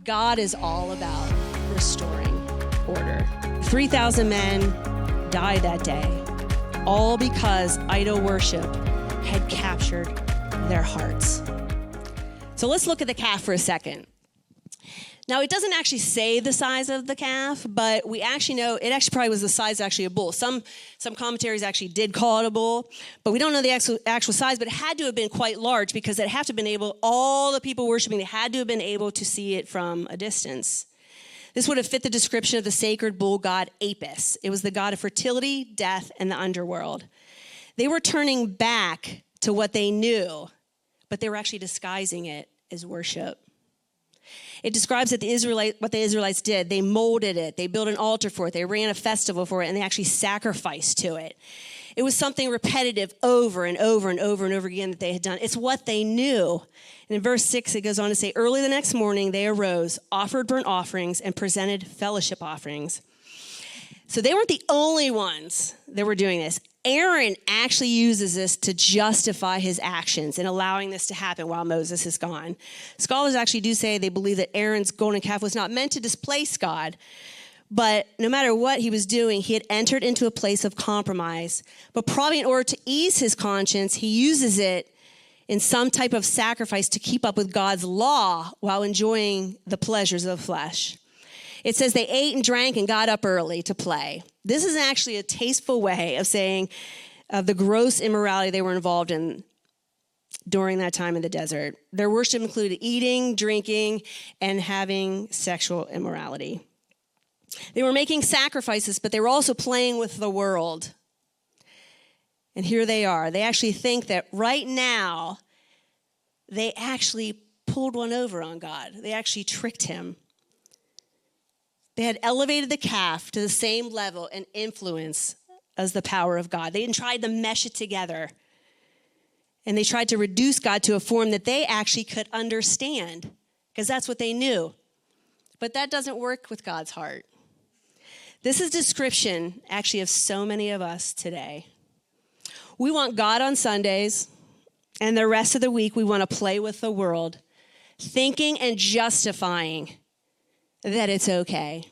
God is all about restoring order. 3,000 men died that day, all because idol worship had captured their hearts. So let's look at the calf for a second. Now, it doesn't actually say the size of the calf, but we actually know it actually probably was the size actually of a bull. Some commentaries actually did call it a bull, but we don't know the actual size, but it had to have been quite large because it had to have been able, all the people worshiping, they had to have been able to see it from a distance. This would have fit the description of the sacred bull god Apis. It was the god of fertility, death, and the underworld. They were turning back to what they knew, but they were actually disguising it as worship. It describes that what the Israelites did. They molded it. They built an altar for it. They ran a festival for it, and they actually sacrificed to it. It was something repetitive over and over and over and over again that they had done. It's what they knew. And in verse 6, it goes on to say, early the next morning, they arose, offered burnt offerings, and presented fellowship offerings. So they weren't the only ones that were doing this. Aaron actually uses this to justify his actions in allowing this to happen while Moses is gone. Scholars actually do say they believe that Aaron's golden calf was not meant to displace God, but no matter what he was doing, he had entered into a place of compromise. But probably in order to ease his conscience, he uses it in some type of sacrifice to keep up with God's law while enjoying the pleasures of the flesh. It says they ate and drank and got up early to play. This is actually a tasteful way of saying the gross immorality they were involved in during that time in the desert. Their worship included eating, drinking, and having sexual immorality. They were making sacrifices, but they were also playing with the world. And here they are. They actually think that right now, they actually pulled one over on God. They actually tricked him. They had elevated the calf to the same level and influence as the power of God. They even tried to mesh it together. And they tried to reduce God to a form that they actually could understand, because that's what they knew. But that doesn't work with God's heart. This is a description, actually, of so many of us today. We want God on Sundays, and the rest of the week we want to play with the world, thinking and justifying that it's okay.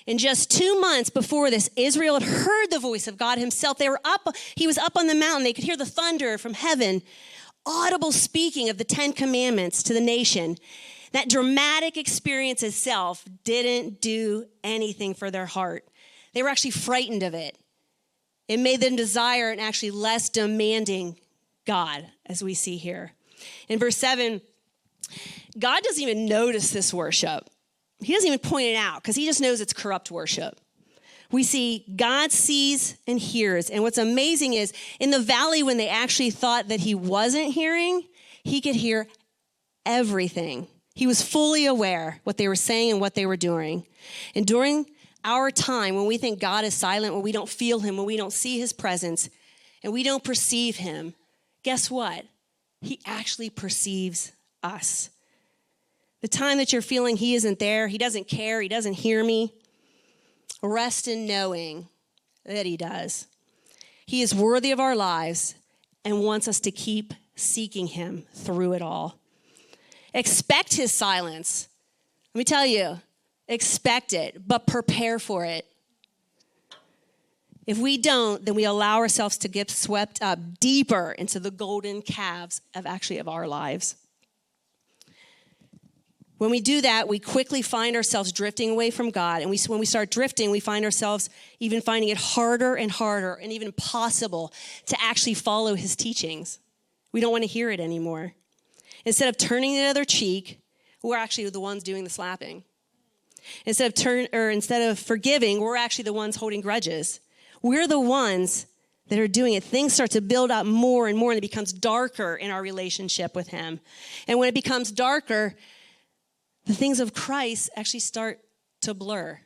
In just 2 months before this, Israel had heard the voice of God himself. He was up on the mountain. They could hear the thunder from heaven, audible speaking of the 10 Commandments to the nation. That dramatic experience itself didn't do anything for their heart. They were actually frightened of it. It made them desire an actually less demanding God, as we see here. In verse 7, God doesn't even notice this worship. He doesn't even point it out because he just knows it's corrupt worship. We see God sees and hears. And what's amazing is in the valley, when they actually thought that he wasn't hearing, he could hear everything. He was fully aware what they were saying and what they were doing. And during our time, when we think God is silent, when we don't feel him, when we don't see his presence, and we don't perceive him, guess what? He actually perceives us. The time that you're feeling he isn't there, he doesn't care, he doesn't hear me, rest in knowing that he does. He is worthy of our lives and wants us to keep seeking him through it all. Expect his silence. Let me tell you, expect it, but prepare for it. If we don't, then we allow ourselves to get swept up deeper into the golden calves of our lives. When we do that, we quickly find ourselves drifting away from God. And when we start drifting, we find ourselves even finding it harder and harder and even impossible to actually follow his teachings. We don't want to hear it anymore. Instead of turning the other cheek, we're actually the ones doing the slapping. Instead of forgiving, we're actually the ones holding grudges. We're the ones that are doing it. Things start to build up more and more, and it becomes darker in our relationship with him. And when it becomes darker, the things of Christ actually start to blur.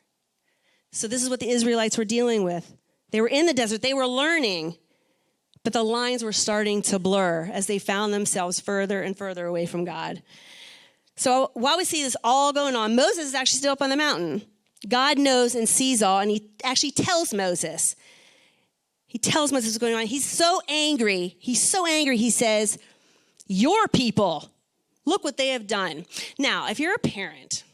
So this is what the Israelites were dealing with. They were in the desert. They were learning, but the lines were starting to blur as they found themselves further and further away from God. So while we see this all going on, Moses is actually still up on the mountain. God knows and sees all, and he actually tells Moses. He tells Moses what's going on. He's so angry. He says, your people, look what they have done. Now, if you're a parent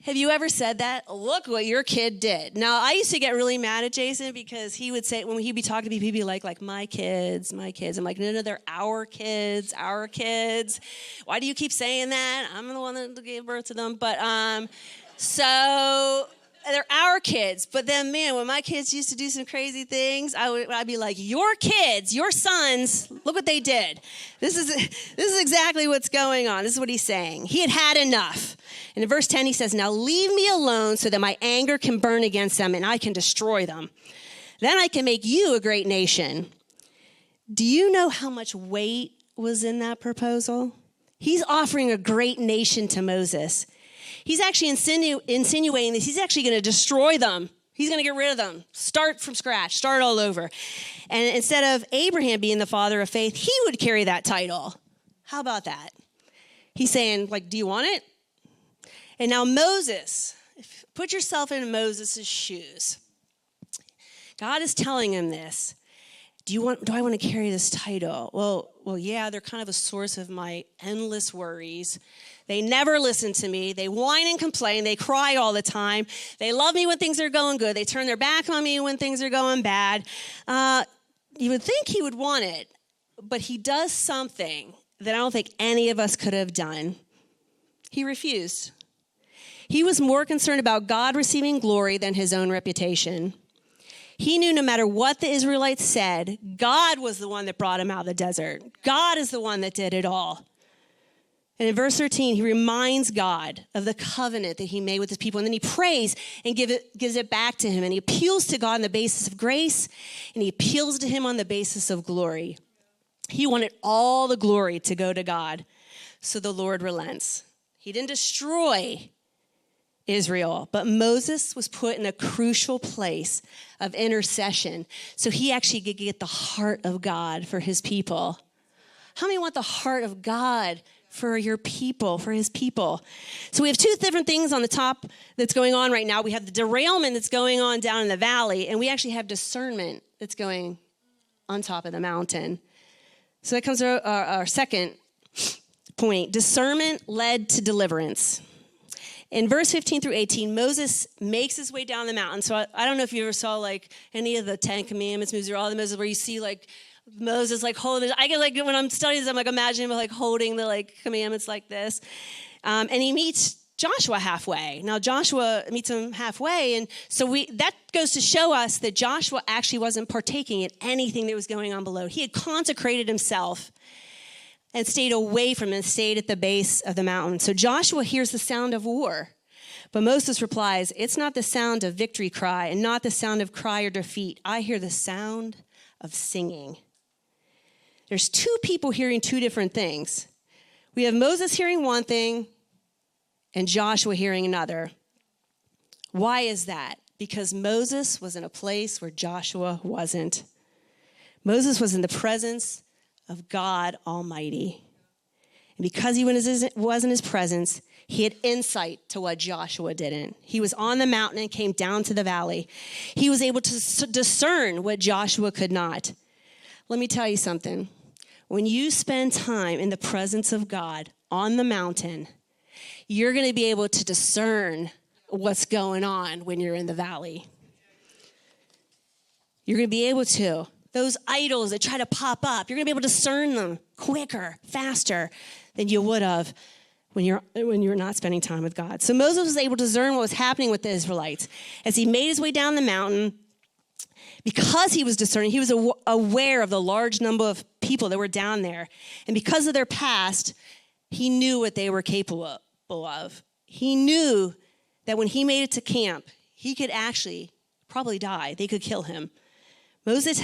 Have you ever said that? Look what your kid did. Now, I used to get really mad at Jason because he would say, when he'd be talking to me, he'd be like, my kids, my kids. I'm like, no, they're our kids, our kids. Why do you keep saying that? I'm the one that gave birth to them. But, so they're our kids. But then, man, when my kids used to do some crazy things, I'd be like, your kids, your sons, look what they did. This is exactly what's going on. This is what he's saying. He had had enough. And in verse 10, he says, now leave me alone so that my anger can burn against them and I can destroy them. Then I can make you a great nation. Do you know how much weight was in that proposal? He's offering a great nation to Moses. He's actually insinuating this. He's actually going to destroy them. He's going to get rid of them. Start from scratch. Start all over. And instead of Abraham being the father of faith, he would carry that title. How about that? He's saying, like, do you want it? And now Moses, put yourself in Moses' shoes. God is telling him this. Do I want to carry this title? Well, yeah, they're kind of a source of my endless worries. They never listen to me. They whine and complain. They cry all the time. They love me when things are going good. They turn their back on me when things are going bad. You would think he would want it, but he does something that I don't think any of us could have done. He refused. He was more concerned about God receiving glory than his own reputation. He knew no matter what the Israelites said, God was the one that brought him out of the desert. God is the one that did it all. And in verse 13, he reminds God of the covenant that he made with his people. And then he prays and gives it back to him. And he appeals to God on the basis of grace. And he appeals to him on the basis of glory. He wanted all the glory to go to God. So the Lord relents. He didn't destroy Israel, but Moses was put in a crucial place of intercession so he actually could get the heart of God for his people. How many want the heart of God for your people, for his people? So we have two different things on the top that's going on right now. We have the derailment that's going on down in the valley, and we actually have discernment that's going on top of the mountain. So that comes to our second point. Discernment led to deliverance. In verse 15 through 18, Moses makes his way down the mountain. So I don't know if you ever saw like any of the 10 Commandments movies or all the Moses where you see like Moses like holding. I get like when I'm studying this, I'm like imagining him like holding the like commandments like this, and he meets Joshua halfway. Now Joshua meets him halfway, and so that goes to show us that Joshua actually wasn't partaking in anything that was going on below. He had consecrated himself and stayed away from it, stayed at the base of the mountain. So Joshua hears the sound of war. But Moses replies, it's not the sound of victory cry and not the sound of cry or defeat. I hear the sound of singing. There's two people hearing two different things. We have Moses hearing one thing and Joshua hearing another. Why is that? Because Moses was in a place where Joshua wasn't. Moses was in the presence of God Almighty. And because he was in his presence, he had insight to what Joshua didn't. He was on the mountain and came down to the valley. He was able to discern what Joshua could not. Let me tell you something. When you spend time in the presence of God on the mountain, you're going to be able to discern what's going on when you're in the valley. You're going to be able to. Those idols that try to pop up, you're going to be able to discern them quicker, faster than you would have when you're not spending time with God. So Moses was able to discern what was happening with the Israelites. As he made his way down the mountain, because he was discerning, he was aware of the large number of people that were down there. And because of their past, he knew what they were capable of. He knew that when he made it to camp, he could actually probably die. They could kill him. Moses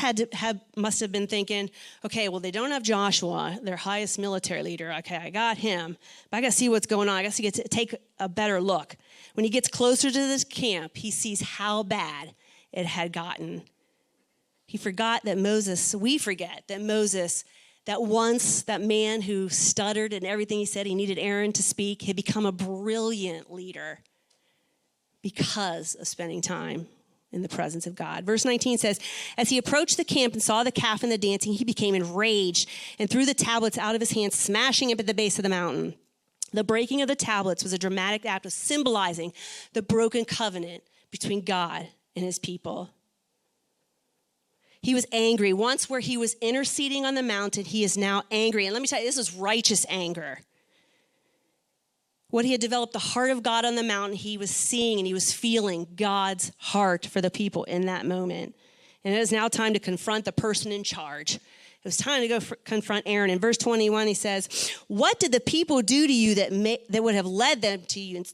must have been thinking, okay, well, they don't have Joshua, their highest military leader. Okay, I got him, but I got to see what's going on. I got to get to take a better look. When he gets closer to this camp, he sees how bad it had gotten. We forget that Moses, that once that man who stuttered and everything he said, he needed Aaron to speak, had become a brilliant leader because of spending time in the presence of God. Verse 19 says, as he approached the camp and saw the calf and the dancing, he became enraged and threw the tablets out of his hands, smashing it at the base of the mountain. The breaking of the tablets was a dramatic act of symbolizing the broken covenant between God and his people. He was angry. Once where he was interceding on the mountain, he is now angry. And let me tell you, this is righteous anger. What he had developed the heart of God on the mountain, he was seeing and he was feeling God's heart for the people in that moment. And it is now time to confront the person in charge. It was time to go confront Aaron. In verse 21, he says, what did the people do to you that would have led them to you?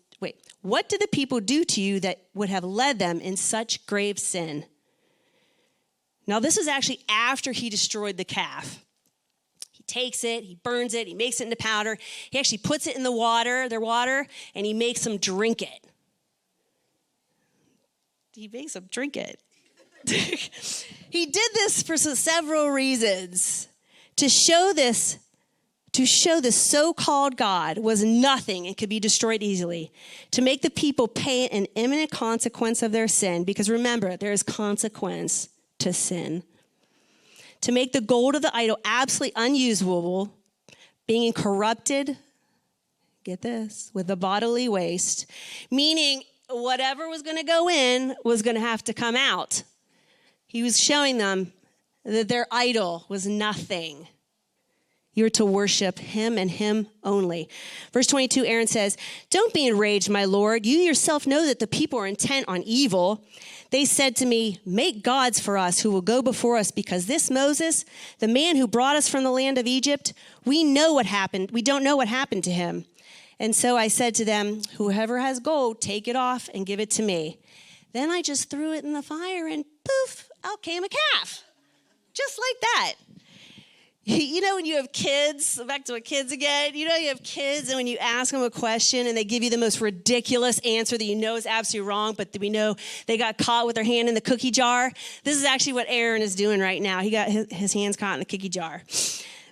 What did the people do to you that would have led them in such grave sin? Now, this is actually after he destroyed the calf. He takes it, he burns it, he makes it into powder. He actually puts it in their water, and he makes them drink it. He makes them drink it. He did this for several reasons. To show the so-called God was nothing and could be destroyed easily. To make the people pay an imminent consequence of their sin. Because remember, there is consequence to sin. To make the gold of the idol absolutely unusable, being corrupted, get this, with the bodily waste, meaning whatever was going to go in was going to have to come out. He was showing them that their idol was nothing. You are to worship him and him only. Verse 22, Aaron says, don't be enraged, my Lord. You yourself know that the people are intent on evil. They said to me, make gods for us who will go before us, because this Moses, the man who brought us from the land of Egypt, we know what happened. We don't know what happened to him. And so I said to them, whoever has gold, take it off and give it to me. Then I just threw it in the fire and poof, out came a calf. Just like that. You know when you have kids, back to kids again, you have kids and when you ask them a question and they give you the most ridiculous answer that you know is absolutely wrong, but we know they got caught with their hand in the cookie jar. This is actually what Aaron is doing right now. He got his hands caught in the cookie jar.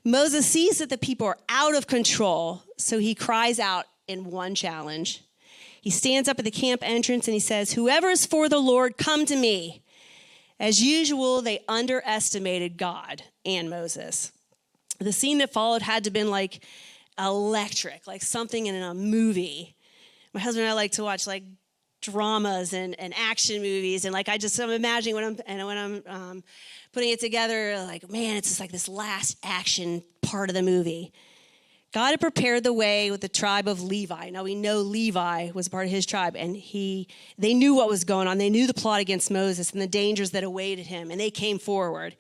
Moses sees that the people are out of control, so he cries out in one challenge. He stands up at the camp entrance and he says, whoever is for the Lord, come to me. As usual, they underestimated God and Moses. The scene that followed had to have been like electric, like something in a movie. My husband and I like to watch like dramas and action movies, and like I'm imagining when I'm putting it together, like man, it's just like this last action part of the movie. God had prepared the way with the tribe of Levi. Now we know Levi was part of his tribe, and they knew what was going on. They knew the plot against Moses and the dangers that awaited him, and they came forward.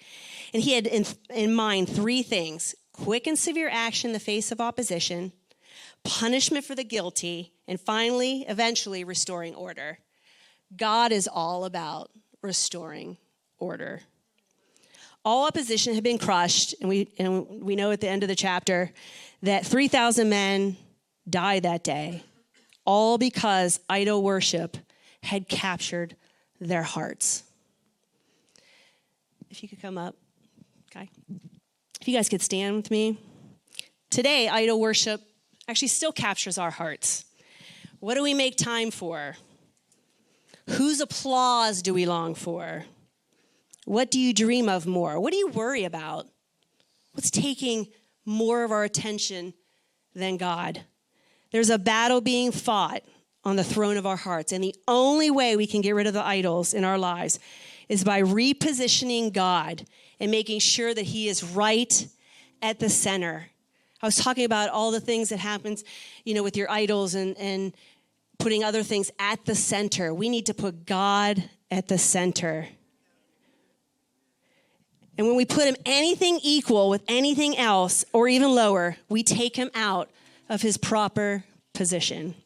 And he had in mind three things: quick and severe action in the face of opposition, punishment for the guilty, and finally, eventually, restoring order. God is all about restoring order. All opposition had been crushed, and we know at the end of the chapter that 3,000 men died that day, all because idol worship had captured their hearts. If you could come up, okay. If you guys could stand with me. Today, idol worship actually still captures our hearts. What do we make time for? Whose applause do we long for? What do you dream of more? What do you worry about? What's taking more of our attention than God? There's a battle being fought on the throne of our hearts, and the only way we can get rid of the idols in our lives is by repositioning God and making sure that he is right at the center. I was talking about all the things that happens, with your idols and putting other things at the center. We need to put God at the center. And when we put him anything equal with anything else or even lower, we take him out of his proper position.